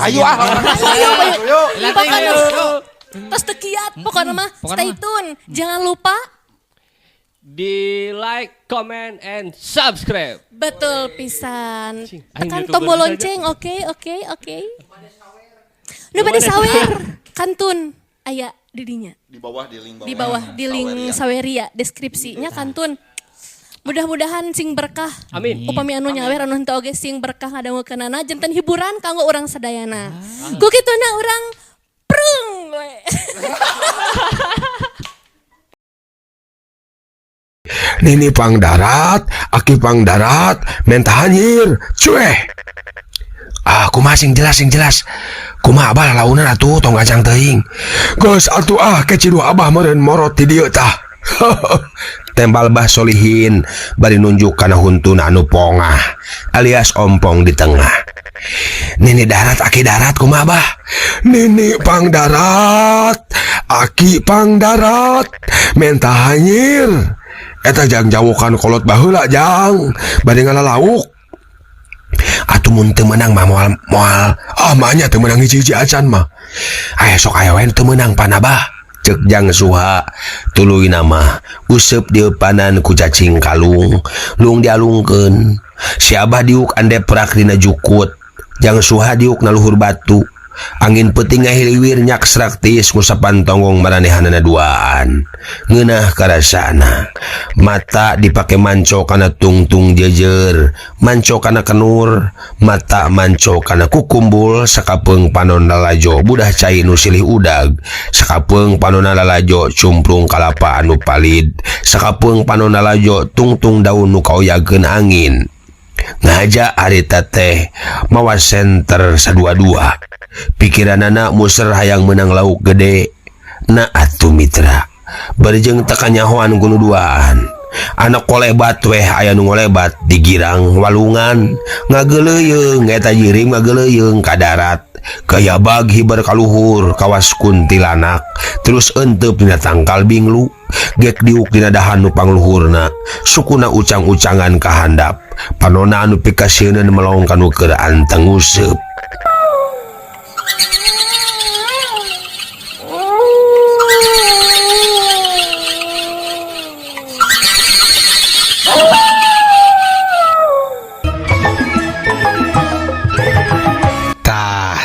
Ayo Ayo. Terus tekiat pokoknya mah stay tune. Jangan lupa di like, comment, and subscribe. betul pisan. Aing Tekan YouTuber tombol saja. lonceng, oke. Nu bade sawer, kantun aya didinya. Di bawah di link Di bawah di link Saweria deskripsinya kantun. Mudah-mudahan sing berkah. Amin. Upami anu nyawer anu henteu oge sing berkah ngadangukeunana janten hiburan kanggo urang sadayana. Ku kituna urang prung we. Nini pang darat, aki pang darat, mentah hanyir, cueh. Ah, kumaha sing jelas. Kumaha abah launan atuh tong gajang teuing. Geus atuh kecidu abah meureun morot ti dieu tah. Tembal bah solihin bari nunjuk kana huntuna anu pongah alias ompong di tengah. Nini darat, aki darat, kumaha abah? Nini pang darat, aki pang darat, mentah hanyir. Eta jang jauhkan kolot baheula jang bade ngalalauk. Atuh mun teu meunang mah moal mahnya teu meunang hiji-hiji acan mah. Aya sok aya wae teu meunang panabah. Ceuk jang suha tuluy nama useup dieupanan ku cacing kalung lung dialungkeun. Si abah diuk andep perak dina jukut jang suha diuk na luhur batu. Angin peuting ngahiliwir nyak sraktis ngusapan tonggong maranehanana duaan. Ngeunah karasana mata dipake manco kana tungtung jejer, manco kana kenur, mata manco kana kukumbul, sakapeung panon lalajo budah cai nu silih udag, sakapeung panon lalajo cumplung kalapa anu palid, sakapeung panon lalajo tungtung daun nu kaoyageun angin. Ngaja harita teh mawa senter sadua-dua. Pikiranana muser hayang menang lauk gede. Na atuh mitra berjeng tekan nyahoan gunu duaan. Anak kolebat weh aya nu ngolebat di girang walungan ngageleuyeung eta jirim ngageleuyeung ka darat kayabag hibar kaluhur kawas kuntilanak terus enteup dina tangkal binglu gek diuk dina dahan nu pangluhurna sukuna ucang-ucangan ka handap panonna anu pikasieun melong kanu keur anteng useup.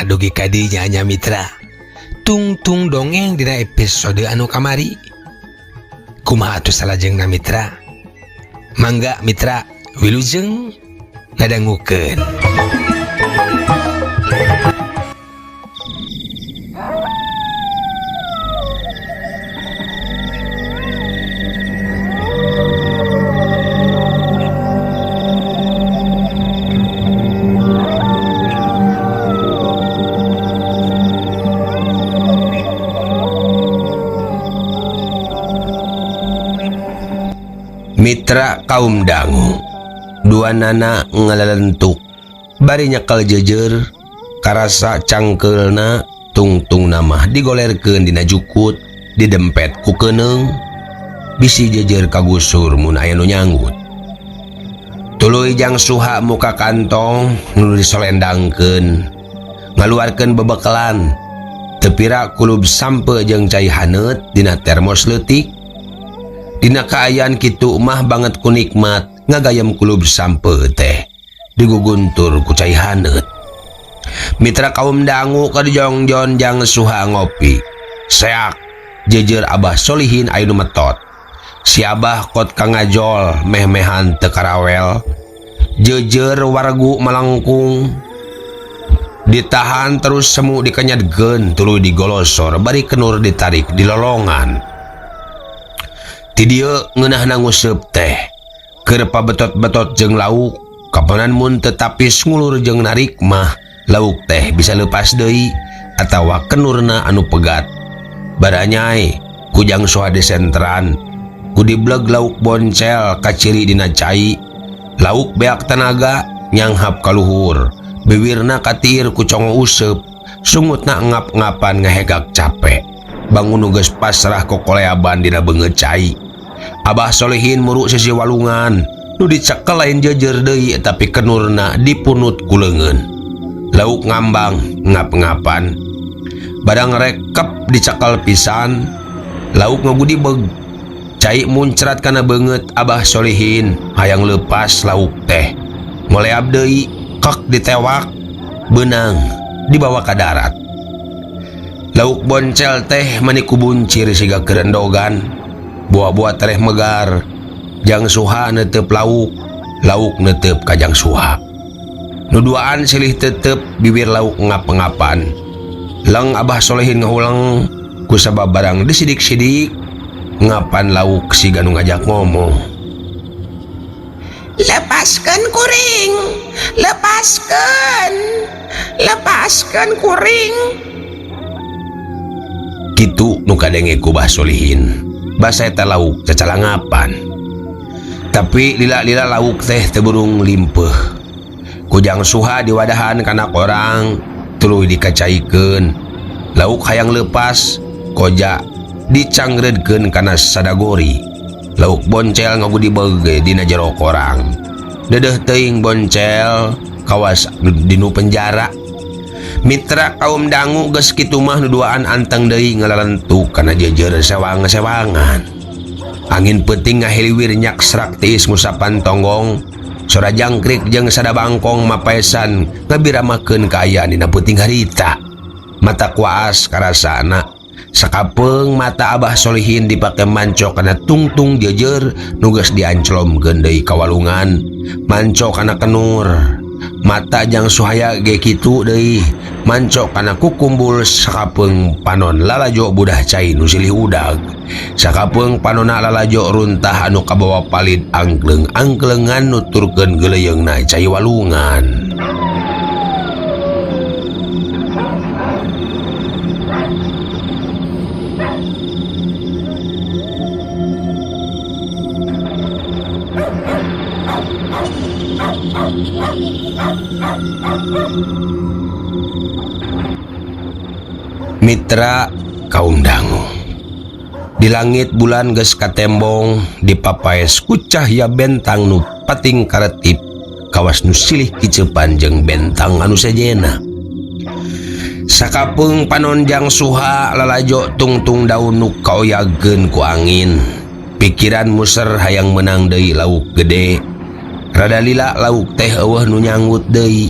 Dugi kadinya nya mitra tungtung dongeng dina episode anu kamari. Kumaha atuh salajengna mitra? Mangga mitra wilujeng ngadangukeun. Mitra kaum dangu dua nana ngalalentuk bari nyakal jejer karasa cangkeulna tungtung nama digolerkeun dina jukut didempet ku keuneng bisi jejer kagusur mun aya nu nyanggut. Tuluy jang suha muka kantong nu disolendangkeun ngaluarkeun bebekelan teu pira kulub sampe jeung cai haneut dina termos leutik. Dina kaayaan kitu mah banget ku nikmat ngagayam kulub sampe teh diguguntur ku cai haneut. Mitra kaum dangu kadijongjon jang suha ngopi seak jejer abah solihin aya nu metot. Si abah kot kangajol meh-mehan teu karawel jejer wargu malangkung ditahan terus semu dikenyadkeun tuluy digolosor bari kenur ditarik di lolongan. Ti dieu ngeunahna nguseup teh keur pabetot-betot jeung lauk kapanan mun teu tapis ngulur jeung narik mah lauk teh bisa leupas deui atawa kenurna anu pegat. Baranyai kujang soha desentran ku dibleg lauk boncel kaciri dina cai lauk beak tenaga nyanghap kaluhur bibirna katir ku congo useup sungutna ngap-ngapan ngahegak capek bangun nu geus pasrah kokoleaban dina beungeut cai. Abah Solihin muru sisi walungan nu dicekel lain jejer deui tapi kenurna dipunut ku leungeun. lauk ngambang ngap-ngapan. Barang rekep dicakal pisan, lauk ngagudibeg. Cai muncrat kana beungeut Abah Solihin hayang leupas lauk teh. Ngoleab deui kek ditewak, beunang dibawa ka darat. Lauk boncel teh mani kubuncir siga kerendogan. Buah-buah tereh megar. Jang Suha neuteup lauk, lauk neuteup ka Jang Suha. Nu duaan silih tetep bibir lauk ngap-ngapan. Leng Abah Solihin ngahuleng ku sabab barang disidik-sidik ngapan lauk siga nu ngajak ngomong. Lepaskan kuring, lepaskan kuring. Kitu nu kadenge ku Bah Solihin. Basa eta lauk cacalangapan. Tapi lila-lila lauk teh teu burung limpeuh. Ku Jang Suha diwadahan kana korang, tuluy dikacaikeun. Lauk hayang leupas, koja dicangredkeun kana sadagori. Lauk boncel ngagudibeg dina jero korang. Dedeh teuing boncel kawas dinu penjara. Mitra kaum dangu geus kitu mah nu duaan anteng deui ngalalentuk kana jejer sewang-sewangan. Angin peuting ngahiliwir nyak serak tiis ngusapan tonggong. Sora jangkrik jeung sada bangkong mapaesan ngabiramakeun kaayaan dina peuting harita. Mata kuaas karasana. Sakapeung mata Abah Solihin dipake manco kana tungtung jejer nu geus dianclomkeun deui ka walungan. Manco kana kenur. Mata Jang Suhaya ge kitu deui. Manco kana kukumbul sakapeung panon lalajo budah cai nu silih udag. Sakapeung panonna lalajo runtah anu kabawa palid angkleng-angklengan nuturkeun geuleyeungna cai walungan. Mitra kaum dangu. Di langit bulan geus katembong, dipapaes ku cahya bentang nu pating karetip, kawas nu silih kiceupan jeung bentang anu sejena. Sakapeung panon Jang Suha lalajo tungtung daun nu kaoyageun ku angin. Pikiran muser hayang menang deui lauk gede. Rada lila lauk teh eueuh nu nyangut deui.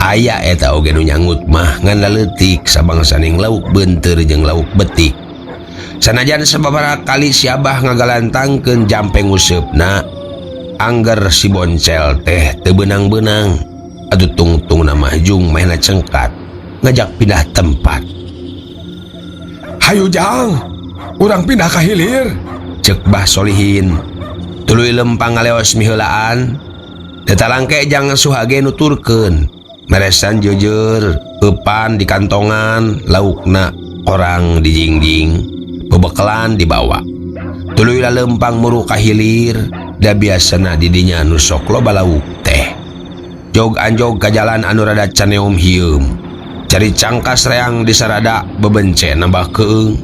Aya eta oge nu nyangut mah ngan laleutik sabangsaning lauk beunteur jeung lauk betik. Sanajan sababaraha kali si Abah ngagalantangkeun jampeng useupna, angger si boncel teh teu beunang-beunang. Atuh tungtungna mah jung mahna cengkat ngajak pindah tempat. Hayu Jang, urang pindah ka hilir. Cek Bah Solihin. Tuluy lempang ngaleos miheulaan. Tetalangke Jang Suha ge nuturkeun. Meresan jejer, eupan di kantongan, laukna orang dijingjing, bebekelan dibawa. Tuluy lempang muru ka hilir, da biasana di dinya nu sok loba lauk teh. Jog anjog ka jalan anu rada caneum hieum. Cari cangkas reang di sarada bebence nambah keung.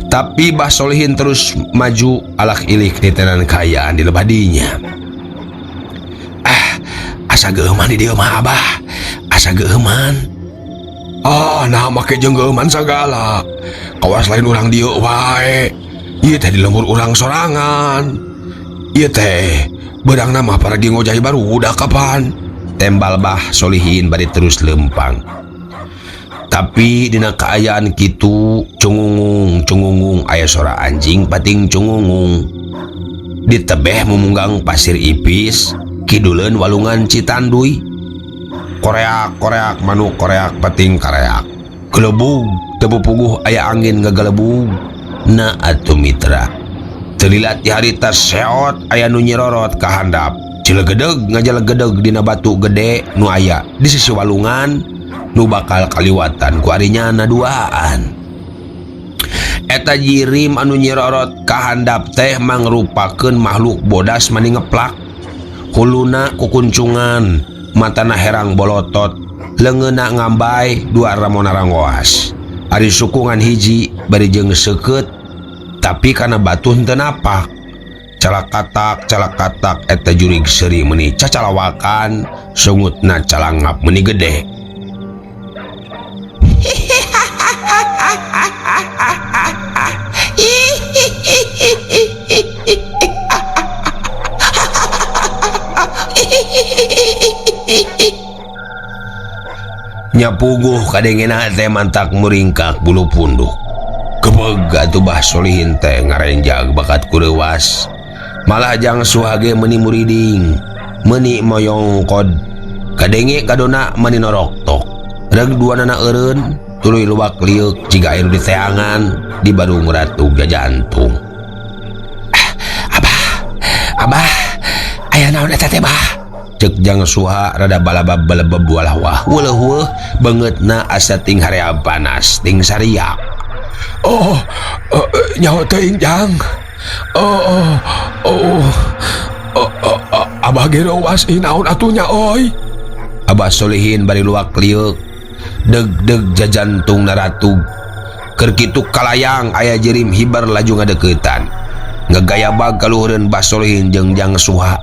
Tapi Bah Solihin terus maju alak ilik nitenan kaayaan di lebah dinya. Asa geuman di dieu mah Abah, asa geuman. Nah make jeung geuman sagala. Kawas lain urang dieu wae. Ieu teh di lembur urang sorangan. Ieu teh beurangna mah paragi ngojahi barudak kapan. Tembal Bah Solihin bari terus lempang. Tapi dina kaayaan kitu cungungung aya sora anjing pating cungungung. Di tebeh mumunggang pasir ipis, kiduleun walungan Citanduy. Koreak manuk koreak pating kareak. Gelebug teu puguh aya angin ngagelebug. Na atuh mitra. Teu lilat ti harita seot aya nu nyirorot ka handap. Cilegedeg ngajalegedeg dina batu gede nu aya di sisi walungan nu bakal kaliwatan ku arinyana duaan. Eta jirim anu nyirorot ka handap teh mangrupakeun makhluk bodas mani ngeplak. Huluna kukuncungan, matana herang bolotot, leungeuna ngambay, dua ramona rangoas. Ari sukungan hiji bari jeung seukeut, tapi kana batu henteu napak. calakatak eta jurig seri meni cacalawakan sungutna calangap meni gede. Nyapuguh kadengena teh mantak muringkak bulu punduk. Kebeg atuh Bah Solihin teh ngarenjag bakat kurewas. Malah jang suhage meni muriding, meni moyong kod. Kadenge kadona meni noroktok. Reg duanana eureun tuluy luwak liuk jiga air di teangan di Badung Ratu Jajantung. Abah, aya naon eta teh Bah? Cek jang suha rada balabab balebeb walah wah weuh bangetna asa ting hareab panas ting sariak. Nyaho teuing jang. Abah ge rowas naon atuh nya oi. Abah Solihin bari luak liuk deg jajantung naratug. Keur kitu kalayang aya jerim hibar laju ngadeuketan. Ngagayabag kaluhureun Bah Solihin jeung jang suha.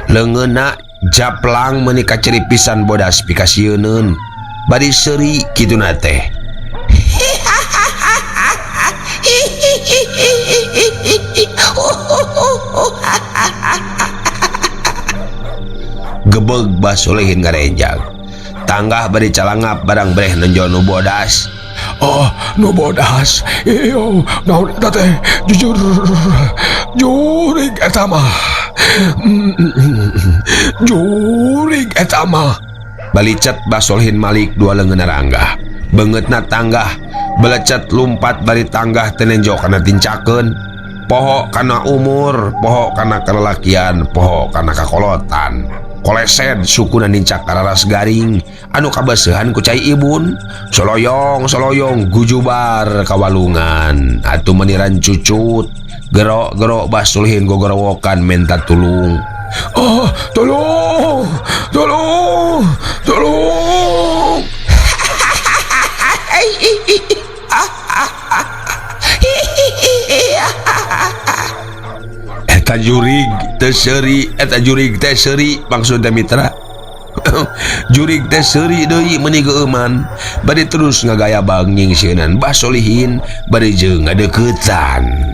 Leungeunna japlang meuni kaceri pisan bodas pikasieun bari seuri kituna teh. Gebeg Bah Solihin ngarenjag. Tanggah bari calangap barang breh nenjol nu bodas. Nu bodas. Iyo, naon eta teh? Jujur. Jurig eta mah. Jurig eta mah. Balicet Bah Solihin Malik dua leungeun ranggah. Beungeutna tanggah belecet lumpat bari tanggah teu nenjo kana tincakeun. Poho kana umur, poho kana kalelakian, poho kana kakolotan. Kolesed sukuna nincak kararas garing anu kabeusehan ku cai ibun. Soloyong gujubar kawalungan atuh meniran cucut. Gerok Bah Solihin gogorowokan menta tulung. Tolong. Eta jurig teh seuri maksudna mitra. Jurig teh seuri deui meuni geuman bari terus ngagayabag nyingsieunan Bah Solihin bari jeung ngadeuketan.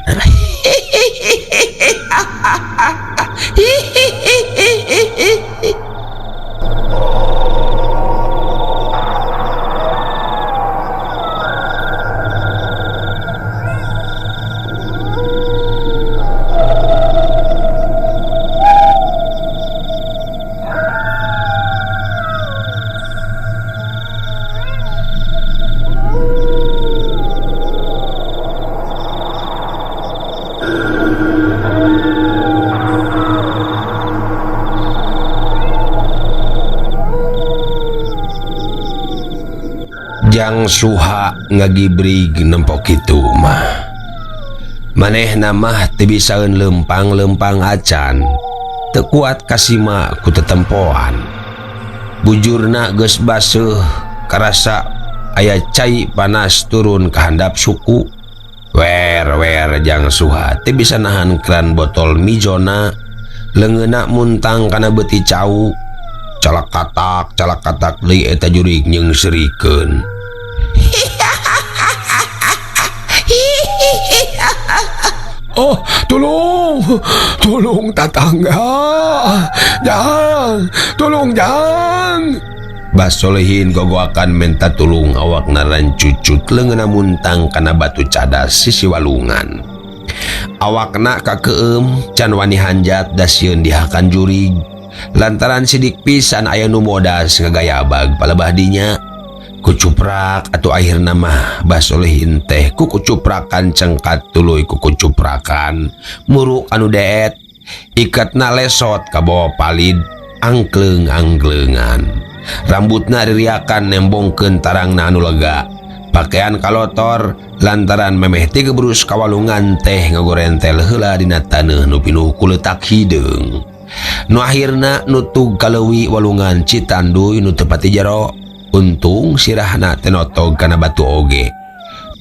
Jang suha ngagibrig nempok kitu mah. Manehna mah teu bisaeun lempang acan. Teu kuat kasima ku tetempoan. Bujurna geus baseuh karasa aya cai panas turun ka handap suku. Wer jang suha teu bisa nahan keran botol mijona. Leungeunna muntang kana beuti cau. Calakatak deui eta jurig nyeungsirikeun. Tolong tatangga. Tolong jang. Bah Solihin gogoakan menta tulung awakna rancucut leungeunna muntang kana batu cadas sisi walungan. Awakna kakeueum can wani hanjat da sieun dihakan jurig. Lantaran sidik pisan aya nu bodas ngagayabag palebah dinya. Kucuprak atau akhirna mah Bah Solihin teh kukucuprakan cengkat tuluy kukucuprakan muruk anu deet ikatna lesot ka bawa palid angkleng-angklengan rambutna ririakan nembongkeun tarangna anu lega pakaian kalotor lantaran memeh ti gebrus kawalungan teh ngagorentel heula dina taneuh nu pinuh ku leutak hideung nu akhirna nutug kaleuwi walungan Citanduy nu teu pati jero. Untung sirahna tenotog kana batu oge.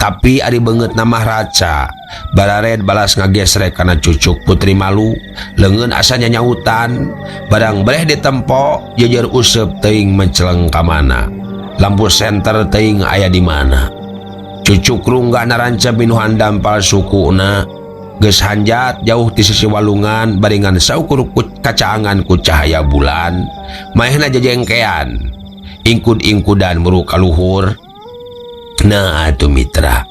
Tapi ari beungeut nama raca Barared balas ngagesrek kana cucuk putri malu leungeun asa nyanyautan barang boleh ditempo jejer useup teuing menceleng ka mana lampu senter teuing aya di mana cucuk rungga naranca binuhan dampal sukuna geus hanjat jauh di sisi walungan baringan saukur kacaangan ku cahaya bulan maehna jajengkean ingkud-ingkudan muru ka luhur. Nah atuh mitra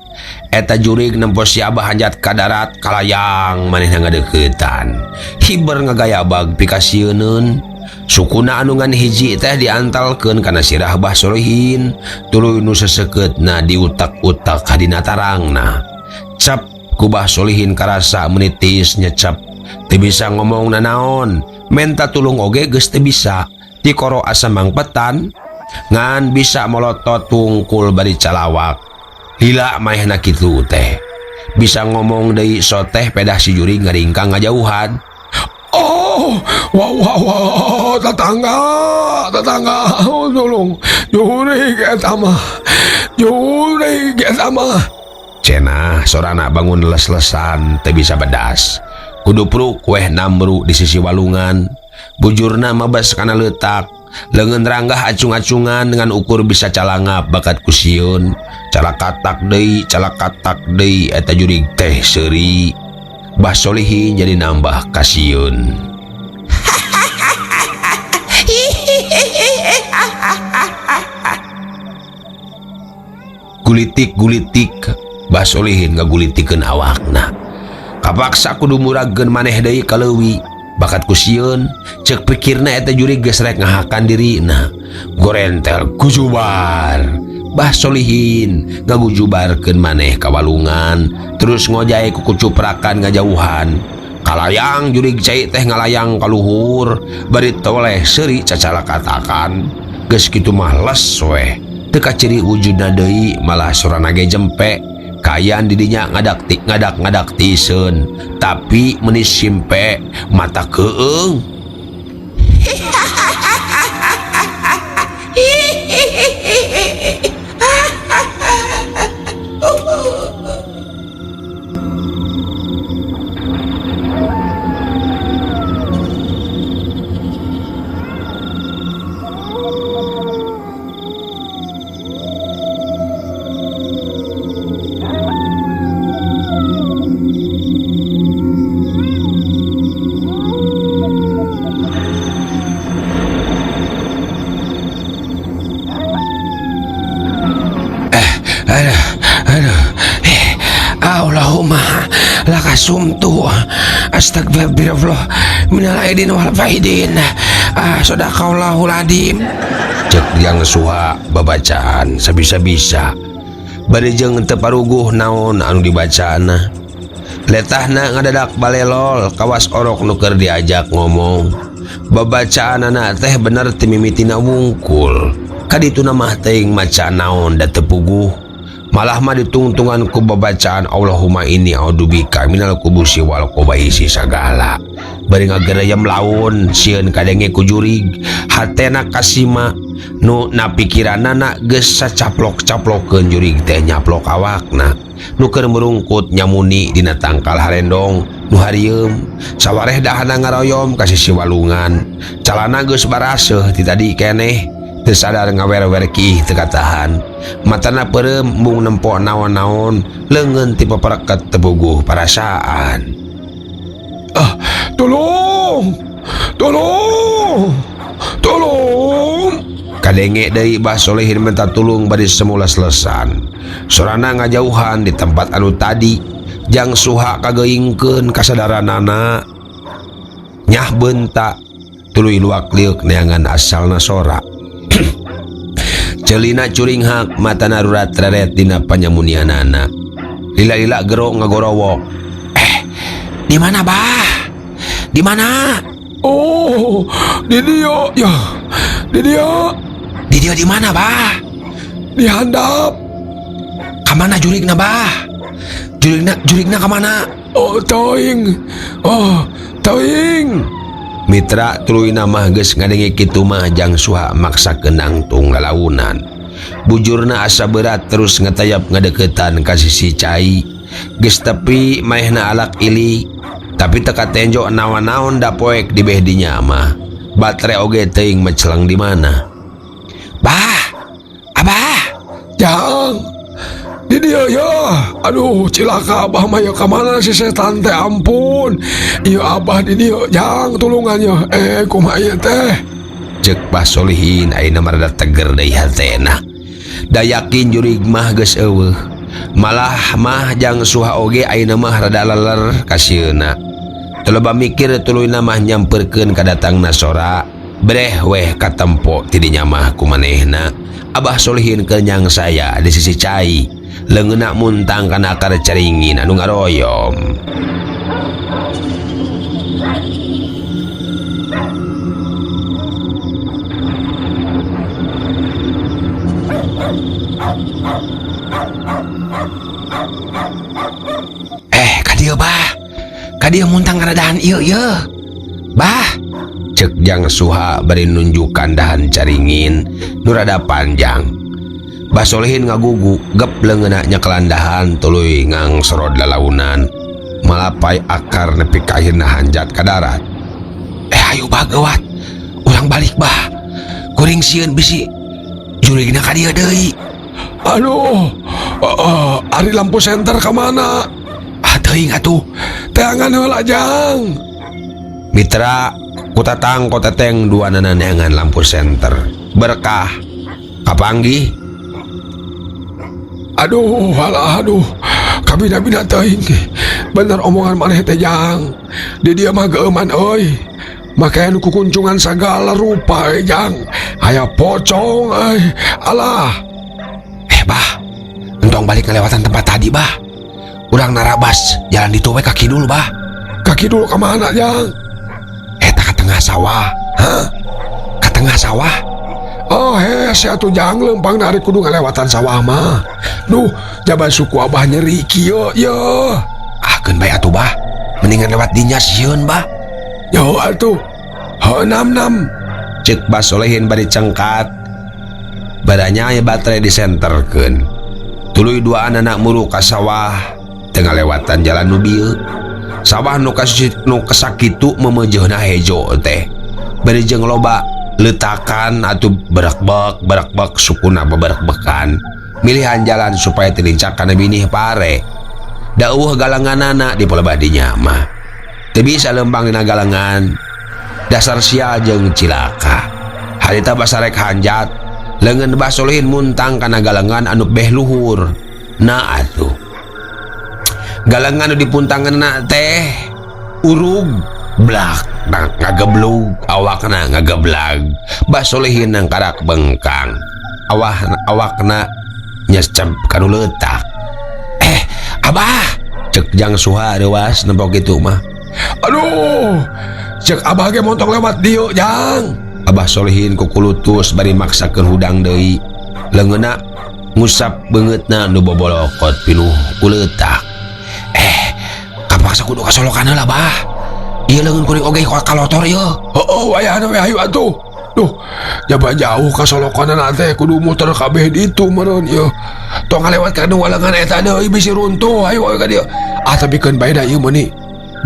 eta jurig nempos si Abah hanjat ka darat kalayang manehna ngadeuketan hiber ngagayabag pikasieun sukuna anu ngan hiji teh diantalkeun kana sirah Bah Solihin tuluy nu seseukeutna diutak-utak ka dina tarangna cap ku Bah Solihin karasa menitis nyecep teu bisa ngomong nanaon menta tulung oge geus teu bisa dikoro asa mangpetan ngan bisa molotot tungkul bari calawak lila maehna kitu teh bisa ngomong deui soteh pedah si jurig ngaringkang ngajauhan. Oh wow tetangga oh, tolong jurig eta mah cenah sorana bangun les-lesan teu bisa bedas kudu pruk weh namru di sisi walungan bujurna mabas kana leutak leungeun ranggah acung-acungan dengan ukur bisa calangap bakat kusieun calakatak deui eta jurig teh seuri Bah Solihin jadi nambah kasieun. Gulitik Bah Solihin ngagulitikeun awakna kapaksa kudu murageun maneh deui ka leuwi bakat kusieun cek pikirna eta jurig geus rek ngahakan dirina gorentel gujubar Bah Solihin ngagujubarkeun maneh ka walungan terus ngojae ku kucuprakan ngajauhan kalayang jurig cai teh ngalayang ka luhur bari toleh seuri cacalakatakan geus kitu mah les weh teu kaciri wujudna deui malah sorana ge jempe kayan didinya ngadak tiseun tapi menis simpe mata keung. Allahumma lakasumtu astagfirullah minal aidin wal faidin sadaqallahul adim cek yang suha babacaan sabisa-bisa bari jeung teu paruguh naon anu dibacana letahna ngadadak balelol kawas orok nu keur diajak ngomong babacaanana teh bener teu mimitina wungkul kadituna mah teuing maca naon da teu puguh malah mah ditungtungan ku babacaan Allahumma inni a'udzubika minal khubusi wal khabaisi sagala bari ngagerayam laun sieun kadenge ku jurig hatena kasima nu napikiranana geus sacaplok-caplokeun jurig teh nyaplok awakna nu keur merungkut nyamuni dina tangkal harendong nu harieum sawareh dahana ngaroyom ka sisi walungan calana geus baraseuh ti tadi keneh teu sadar ngawer-werki teu katahan matana peureum mung nempo naon-naon leungeun ti papareket teu bogoh parasaan. Tolong kadenge deui Bah Solihin minta tulung bari semula selesan sorana ngajauhan di tempat anu tadi jang suha kageuingkeun kasadaranana nyah beunta tuluy luak liuk neangan asalna sora celina curing hak matana rurat reret dina panyamunianana lila-lila gerok ngagorowok di mana Bah di mana oh di dia di mana Bah di handap kamana jurigna Bah jurigna kamana teuing mitra tuluy mah geus ngadenge kitu mah jang suha maksakeun nangtung lalaunan Bujurna asa berat terus ngetayap ngadeketan ka si Cai. Geus tepi maehna alak ili, tapi teka tenjo naon-naon da poek di beh dinya mah. Batre oge teuing mencelang di mana. Bah, abah, Jang, di dia ya. Aduh, cilaka abah mah ya kamana si setan teh ampun. Iya abah di dia, Jang, tulungannya. Kumaha ieu teh? cek Bah Solihin ayeuna marada teger deui hatena. Da yakin jurig mah geus eueuh. Malah mah Jang Suha oge ayeuna mah rada leler ka sieuna. Teu loba mikir tuluy mah nyamperkeun ka datangna Sora. Breh weh katempo ti dinya mah kumanehna. Abah Solihin kenyang saya di sisi Cai. Leungeuna muntang kana akar caringin anu ngaroyom. Kadieu bah, kadieu muntang kana dahan ieu bah, cek Jang Suha bari nunjukan dahan caringin nu rada panjang. Bah Solihin ngagugu gep leungeuna nyakelan dahan tuluy ngangsorod lalaunan malapai akar nepi ka akhirna hanjat ka darat. Ayo bah geuwat, urang balik bah, kuring sieun bisi jurigna ka dieu deui. Aduh, ari lampu senter kemana? Teuing atuh Teangan heula Jang. Mitra kutatang koteteng dua neangan lampu senter berkah kapanggih. Aduh, aduh, kabina-bina teuing. Bener omongan maneh teh Jang. Di dia mah geuman euy. Makaen kukuncungan sagala rupa Jang. Aya pocong alah. Bah, entong balik ngelewatan tempat tadi bah. Urang narabas jalan ditu we kaki dulu bah. Kaki dulu kemana Jang? Eta ka tengah sawah. Hah? Ka tengah sawah? Oh atuh Jang, lempang dari kudu ngelewatan sawah mah. Duh, jaban suku abah nyeri kieu ye. Keun bae atuh bah. Mendingan lewat dinya sieun bah. Yo atuh. Nam. Cek Bah Solihin bari cengkat. Badannya aya baterai disenterkeun. Tuluy dua anak muru ka sawah. Tengah lewatan jalan nu bieu. Sawah nu kasakitu memeujeuna hejo teh. Bari jeung loba letakan atuh berak-bek sukuna beberak-bekan. Milihan jalan supaya tilincak kana binih pare. Da eueuh galanganana di pelebah dinya mah. Teu bisa lempang dina galangan. Dasar sial jeung cilaka. Harita basarek hanjat. Leungeun Bah Solihin muntang kana galangan anu beh luhur. Nah atuh. Galangan anu dipuntanganna teh urug blak ngageblug awakna ngageblag. Bah Solihin nang karak bengkang. Awakna nyescep kanu leutak. Abah, cek Jang Suha dewas nempok kitu mah. Aduh, cek abah ge montong lewat dieu Jang. Abah Solihin kukulutus bari maksakeun hudang deui. Leungeuna ngusap beungeutna nu bobolokot pinuh ku leutak. Kapaksa kudu kasolokan heula bah. Ieu leungeun kuring oge kalotor ieu. Oh, wayahna we ayo atuh. Duh, jaba jauh kasolokanan teh kudu muter kabeh ditu meureun ieu. Tong ngalewat ka walangan eta deui bisi runtuh. Ayo ka dieu. Tapi keun bae da ieu meuni.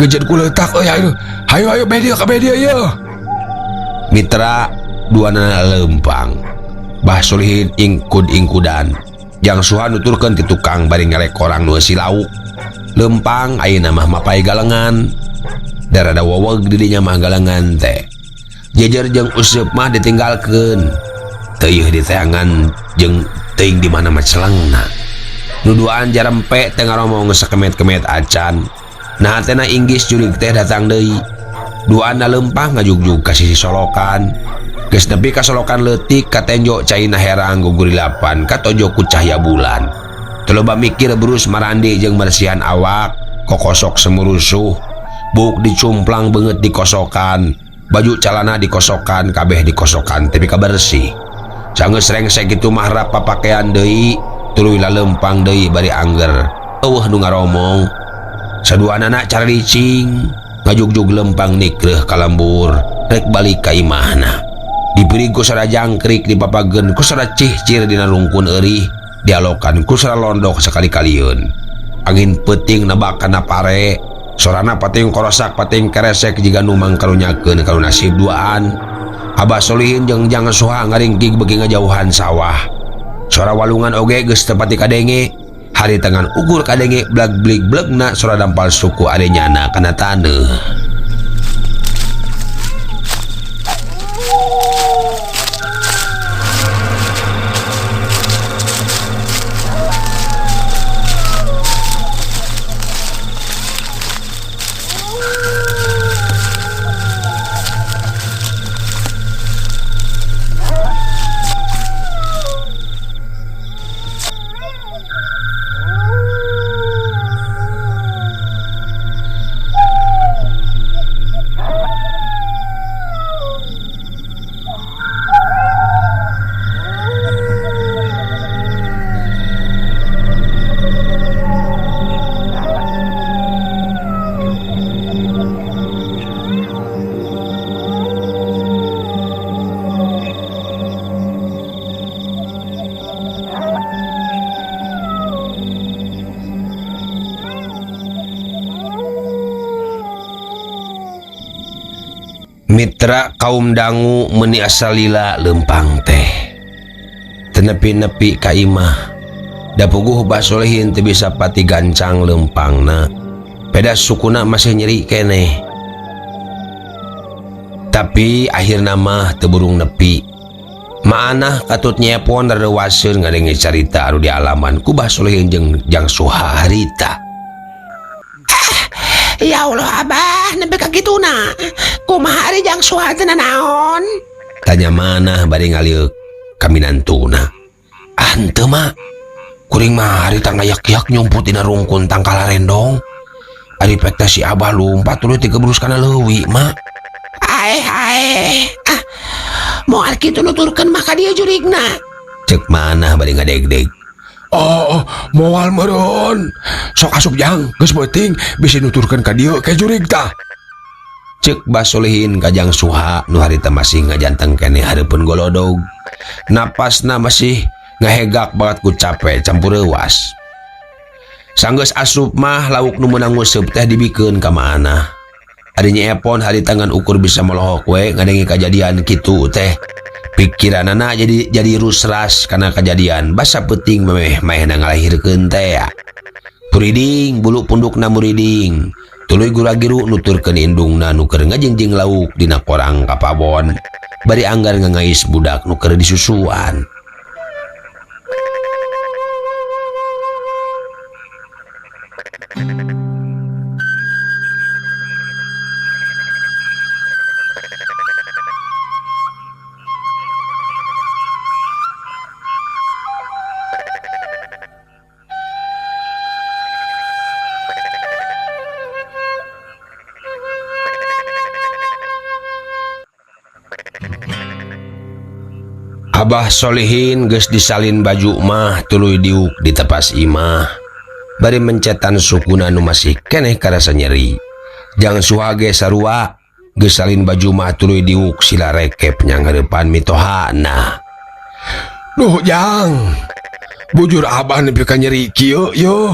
Gejet ku leutak euy ayo. Hayo bae dieu ka bae dieu ieu. Mitra duana lempang. Bah Solihin ingkud-ingkudan. Jang Suha nuturkeun ti tukang bari ngelek korang nu si lauk. Lempang ayeuna mah mapai galengan. Darada weweg di dinya mah galengan teh. Jejer jeung useup mah ditinggalkeun. Teu ieu diteangan jeung teuing di mana mah celengna. Nu duaan jarempe teh ngaromong sakemet-kemet acan. Nah tena inggis jurig teh datang deui. Duana lempang ngajugjug ka sisi solokan. Geus nepi ka solokan leutik katenjo caina herang gugurilapan katojo ku cahya bulan. Teu loba mikir berus marandi jeung bersihan awak, kokosok semurusuh. Buk dicumplang beungeut di kosokan, baju calana dikosokan, kabeh dikosokan tapi kabersih. Sanggeus rengsek kitu mah rap papakean deui, tuluy lalempang deui bari angger. Eueuh nu ngaromong. Saduanana caricing, ngajugjug lempang nikreuh ka lembur, rek balik ka imahna. Dipiring ku sara jangkrik dipapageun ku sara cihcir dina rungkun eueuh dialokan ku sara londok sakali-kalieun. Angin peuting nebakana pare, sorana pating korosak pating keresek jiga nu mangkarunyakeun kalau nasib duaan. Abah Solihin jeung Jang Suha ngaringkig beuki ngajauhan sawah. Suara walungan oge geus teu pati kadenge. Hari tangan ukur kadenge blag-blig blegna sora dampal suku arenyana kana taneuh. Mitra kaum dangu meuni asalila lempang teh. Tenepi-nepi ka imah. Da puguh Bah Solihin teu bisa pati gancang lempangna. Peda sukuna masih nyeri keneh. Tapi akhirna mah teu burung nepi. Maanah katut nyepon rareuwaseun ngadenge carita anu dialaman ku Bah Solihin jeung Jang Suha harita. Ya Allah Abah, nembe ka kituna. Kumaha ari Jang Suha teh naon? Tanya manah bari ngaliuk ka minantuna. Henteu mah. Kuring mah harita ngayak-yak nyumput dina rungkun tangkal rendong. Ari pek teh si Abah lumpat tuluy ti kebrus kana leuwih mah. Ae. Moal kitu nuturkeun mah ka dieu jurigna. Cek manah bari ngadeg-deg. Oh, moal meureun. Sok asup Jang, geus beuting bisi nuturkeun ka dieu ke jurig tah. Cek Bah Solihin ka Jang Suha nu harita masih ngajanteng keneh hareupeun golodog. Napasna masih ngahegak banget ku capek campur reuwas. Sanggeus asup mah lauk nu meunang nguseup teh dibikeun ka manah. Ari nyeepon hari tangan ukur bisa melohok we ngadengi kajadian kitu teh. Pikiranana jadi rusras karena kejadian basa peuting memeh maehna ngalahirkeun teh. Puriding bulu pundukna muriding. Tuluy gura-giru nuturkeun indungna nu keur ngajengjing lauk dina korang kapabon. Bari anggar ngangais budak nu keur disusuan. Abah Solihin geus disalin baju mah tuluy diuk di tepas imah. Bari mencetan sukuna nu masih keneh karasa nyeri. Jang Suha ge sarua geus salin baju mah tuluy diuk sila rekep nyanghareupan mitohana. Duh Jang, bujur Abah nepi ka nyeri kieu yo.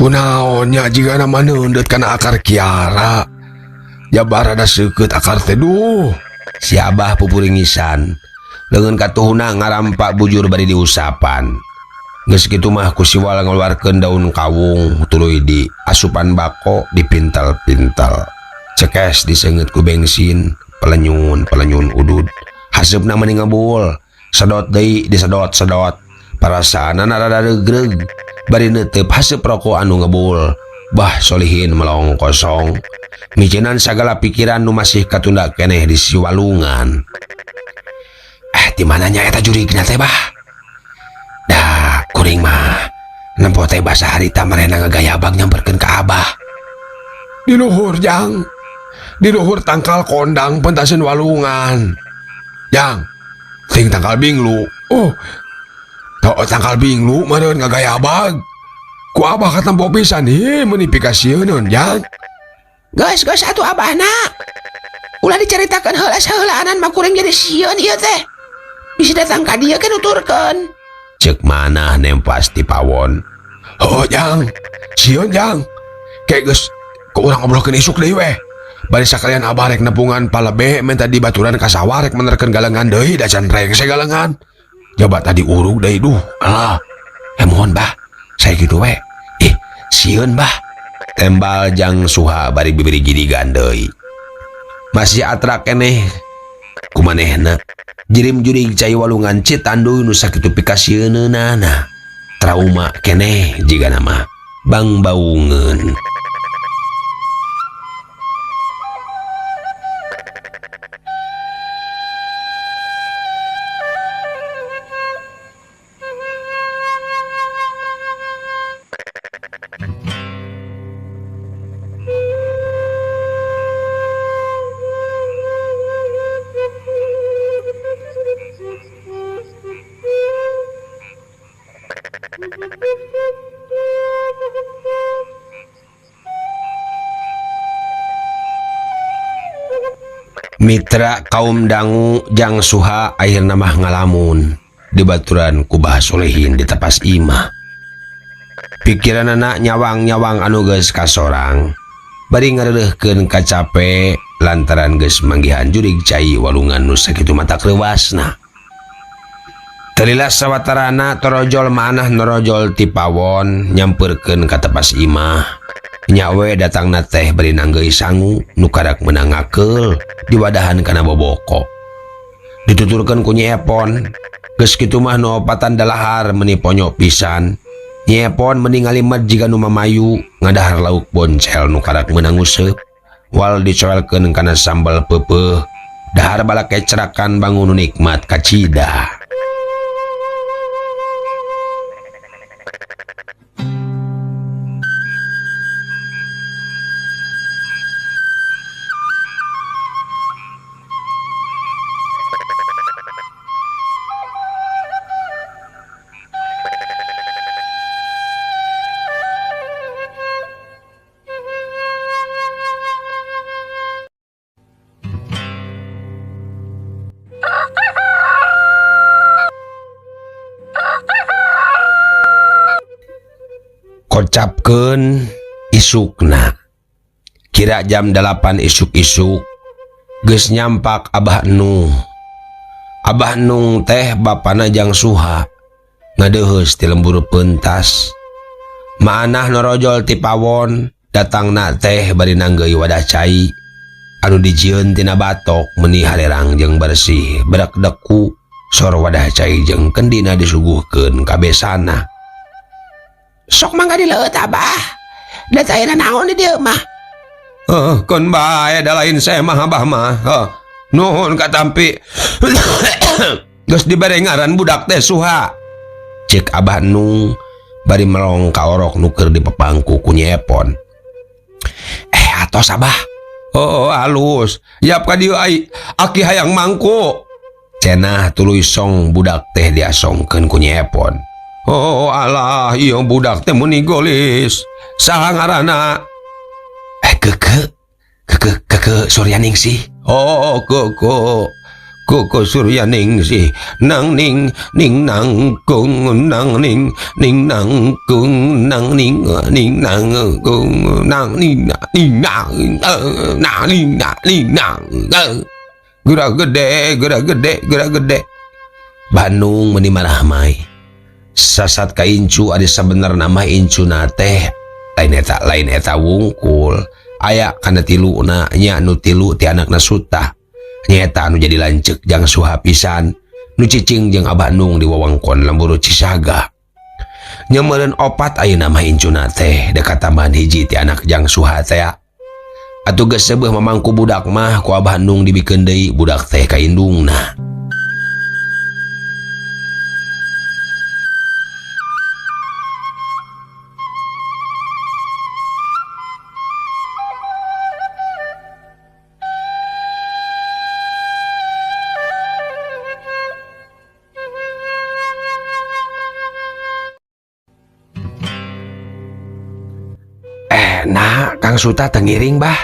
Kunaonnya jigana maneundeut kana akar kiara. Jabar ada seukeut akar teh duh. Si Abah pupuringisan. Leungeun katuhuna ngarampak bujur bari diusapan. Geus kitu mah ku siwal ngaluarkeun daun kawung tuluy di asupan bako dipintal-pintal. Cekes diseungeut ku bensin, pelenyun udud. Haseupna meuning ngebul. Sedot deui disedot-sedot. Parasaanana rada regreg. Bari neuteup haseup rokok anu ngebul. Bah Solihin melong kosong. Micenan sagala pikiran nu masih katunda keneh di siwalungan. Di mananya eta jurigna teh Bah? Dah kuring mah nempo teh basa harita marena ngagayabang nyamperkeun ka Abah. Di luhur Jang. Di luhur tangkal kondang pentaseun walungan. Jang, ting tangkal binglu. Oh. Tangkal binglu meureun ngagayabang. Ku Abah katempo pisan meuni pikasieun Jang. Geus atuh Abahna. Ulah diceritakan heula-heulaanan mah kuring jadi sieun ieu teh. Bisa datang ka dieu ke nuturkeun. Cek manah nempas ti pawon. Oh jang, sieun jang. Kayak geus ku urang obrolkeun isuk deui weh. Bari sakalian abah rek nepungan palebe minta dibaturan ka sawah rek menerkeun galengan deui da can rengse galengan. Coba tadi urug deui duh. Alah. Mohon bah. Saya gitu weh. Sieun bah. Tembal Jang Suha bari bibiri gidigan deui. Masih atrak keneh kumanehna jirim jurig cai walungan citanduy nu sakitu pikasieunana trauma keneh jiga nama bang baungeun. Mitra kaum dangu Jang Suha akhirna mah ngalamun dibaturan ku Bah Solehin di tepas imah. Pikiranana nyawang-nyawang anu geus kasorang bari ngareureuhkeun kacape lantaran geus manggihan jurig cai walungan nu sakitu mata kreuwasna. Talilas sawatarana torojol manah norojol ti pawon nyampeurkeun ka tepas imah. Nyawe datangna teh beri nanggeui sangu nu karak meunang ngakeul diwadahan kana boboko. Dituturkeun ku Nyi Epon, geus kitu mah nu opatan dalahar meuni ponyo pisan. Nyi Epon mending ngalimet jiga nu mamayu ngadahar lauk boncel nu karak meunang useup. Wal dicoelkeun kana sambal peupeuh, dahar bala kecerakan bangun nu nikmat kacida. Kocapkeun isukna. Kira jam 8 isuk-isuk geus nyampak Abah Nung. Abah Nung teh bapana Jang Suha ngadeuheus ti lembur peuntas. Maanah norojol ti pawon datangna teh bari nanggeui wadah cai anu dijieun tina batok meuni halerang jeung bersih berak deku sor wadah cai jeung kendina disuguhkeun ka besana. Sok mangga dileut Abah. Da tayana naon di dieu mah? Kon bae da lain saya mah Abah mah. Nuhun katampi. Geus dibere ngaran budak teh Suha. Cek Abah Nung bari melong ka orok nu keur dipepangku ku Nyi Epon. Atos Abah. Oh halus. Yap ka dieu ai aki hayang mangku. Cenah tuluy song budak teh diasongkeun ku Nyi Epon. Oh alah, iya budak teh muni golis. Saha ngaranna? Keke Suryaningsih. Oh, Koko Suryaningsih. Nang ning nang kung nang ning nang kung nang ning nang kung nang ning nang. Geura gede. Bandung meuni marah mai. Sasat ka incu adi sabenerna mah incu na teh lain eta wungkul aya kana tiluna nya nu tilu ti anakna Sutah nyeta anu jadi lanceuk Jang Suha pisan nu cicing jeung Abah Nung di wewengkon Lemburu Cisaga. Nyemeureun opat ayeuna mah incuna teh dekat tambahan hiji ti anak Jang Suha teh. Atuh geus seubeuh mamangku budak mah ku Abah Nung dibikeun deui budak teh ka indungna. Nah, Kang Suta tengiring bah.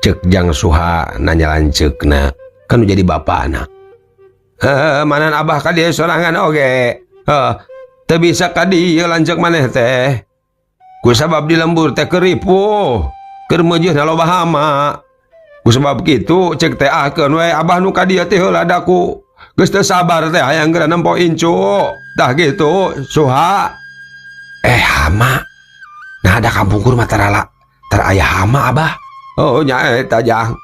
Cek Jang Suha nanya lancekna, kan jadi bapakna. Mana abah ka dieu sorangan oge. Teu bisa ka dieu lancek maneh teh. Ku sabab di lembur teh keripuh, keur meujeuhna loba hama. Ku sabab kitu cek teh akeun we abah nu ka dieu teh heula daku. Geus teu sabar teh hayang geura nempo incu. Tah kitu Suha. Hama. Nah ada kampungkur mah tarala aya hama abah. Oh nya eta Jang.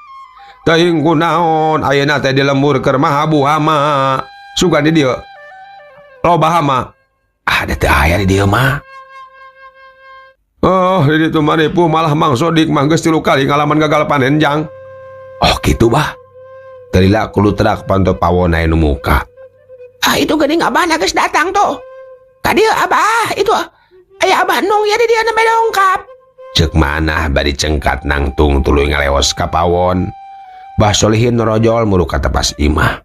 Teuing kunaon ayeuna teh di lembur keur mahabu hama. Sugan di dieu. Loba hama. Ada teu aya di dieu mah. Oh, di ditu mah nipu malah Mang Sodik mah geus 3 kali ngalaman gagal panen Jang. Oh gitu bah. Terila kulutrak pantau pawon aya nu muka. Itu geuning abahna geus datang tuh. Ka dieu abah, itu aya abah nung ya di dieu nembe dongkap. Cek manah bari cengkat nangtung tuluy ngaleos ka pawon. Bah Solihin norojol muru ka tepas imah.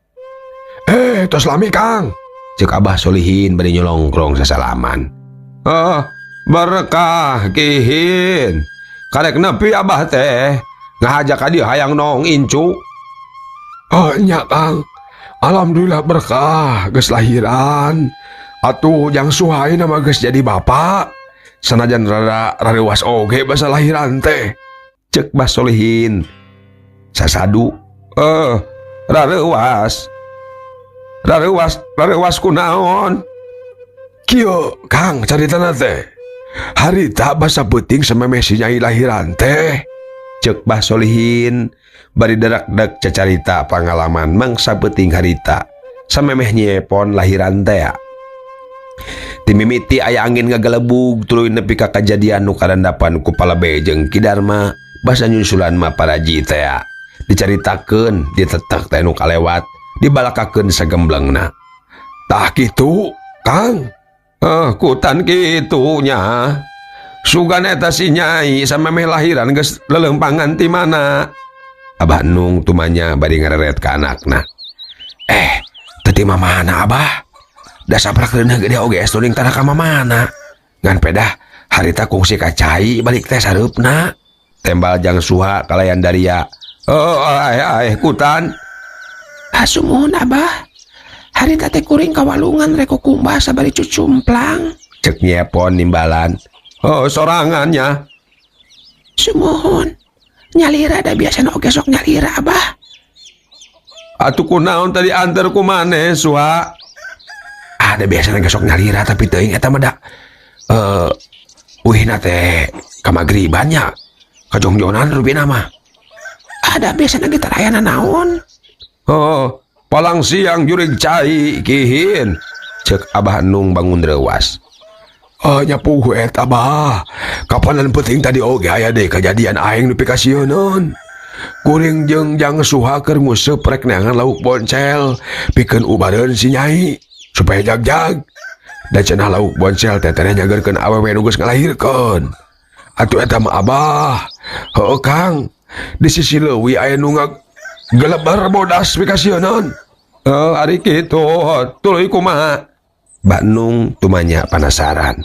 Tos lami Kang. Cek Abah Solihin bari nyolongkrong sasalaman. Berkah kihin. Karek nepi abah teh ngahajak ka dieu hayang nong incu. Nya Kang. Alhamdulillah berkah geus lahiran. Atuh Jang Suhai nama geus jadi bapak. Sanajan rada rareuwas oge basa lahiran teh. Cek Bah Solihin. Sasadu. Rareuwas. Rareuwas kunaon? Kieu Kang caritana teh. Harita basa peuting samemeh si Nyai lahiran teh. Cek Bah Solihin bari derak-dek cacarita pangalaman mangsa peuting harita samemeh nyepon lahiran teh. Timimiti aya angin ngagelebug tuluy nepi ka kajadian nu karandapan ku Palabe jeung Ki Darma basa nyusulan mah paraji teh. Dicaritakeun ditetek teh nu kalewat dibalakakeun sagemblengna. Tah kitu Kang. Kutan kitu nya. Sugan eta si Nyai samemeh lahiran geus lelempangan ti mana. Abah Nung tumanya bari ngareret ka anakna. Teu ti mamana Abah. Da saprak reuneuh gede oge estuning tanah ka mamana. Ngan pedah harita kungsi ka cai balik teh sareupna. Tembal Jang Suha kalayan Daria. Kutan. Sumuhun abah. Harita teh kuring ka walungan rek kumbah sabari cucumplang. Cek nyepon nimbalan. Sorangannya. Sumuhun. Nyalira da biasa oge sok nyalira abah. Atuh kunaon tadi antar ku maneh Suha? Ada biasanya gesok nyalira tapi teuing eta mah da uhina teh ka magribannya kajongjonan rubina mah. Ada biasanya kita rayana naon. Palang siang jurig cai kihin. Cek Abah Nung bangun reuas. Nyapuh eta Abah. Kapanan peuting tadi oge aya deui kejadian aing nu pikasieun. Kuring jeung Jang Suha keur nguseup rek neangan lauk boncel pikeun ubareun si Nyai. Supaya jag-jag. Da cenah lauk boncel teh teh nyageurkeun awewe nu geus ngalahirkeun. Atuh eta mah Abah. Heueuh Kang. Di sisi leuwih aya nu ngagelebar bodas pikasieun. Ari kitu tuluy kumaha? Mbak Nung tumanya penasaran.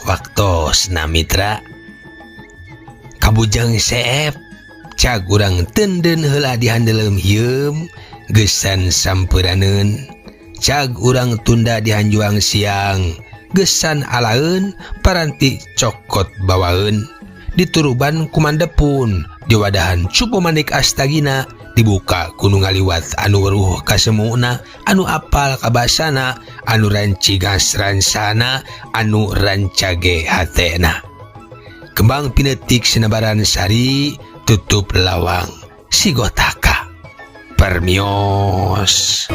Waktos na mitra. Kabujang Seep. Cag urang tenden heula dihandeleum hieum gesan sampuraneun. Cag urang tunda dihanjuang siang gesan alaeun paranti cokot bawaeun. Dituruban kumandepun diwadahan cupu manik astagina dibuka kuno ngaliwat anu weruh kasemuna anu apal kabasana anu rancigas ransana anu rancage hatena. Kembang pinetik sinabaran sari tutup lawang sigotaka permios.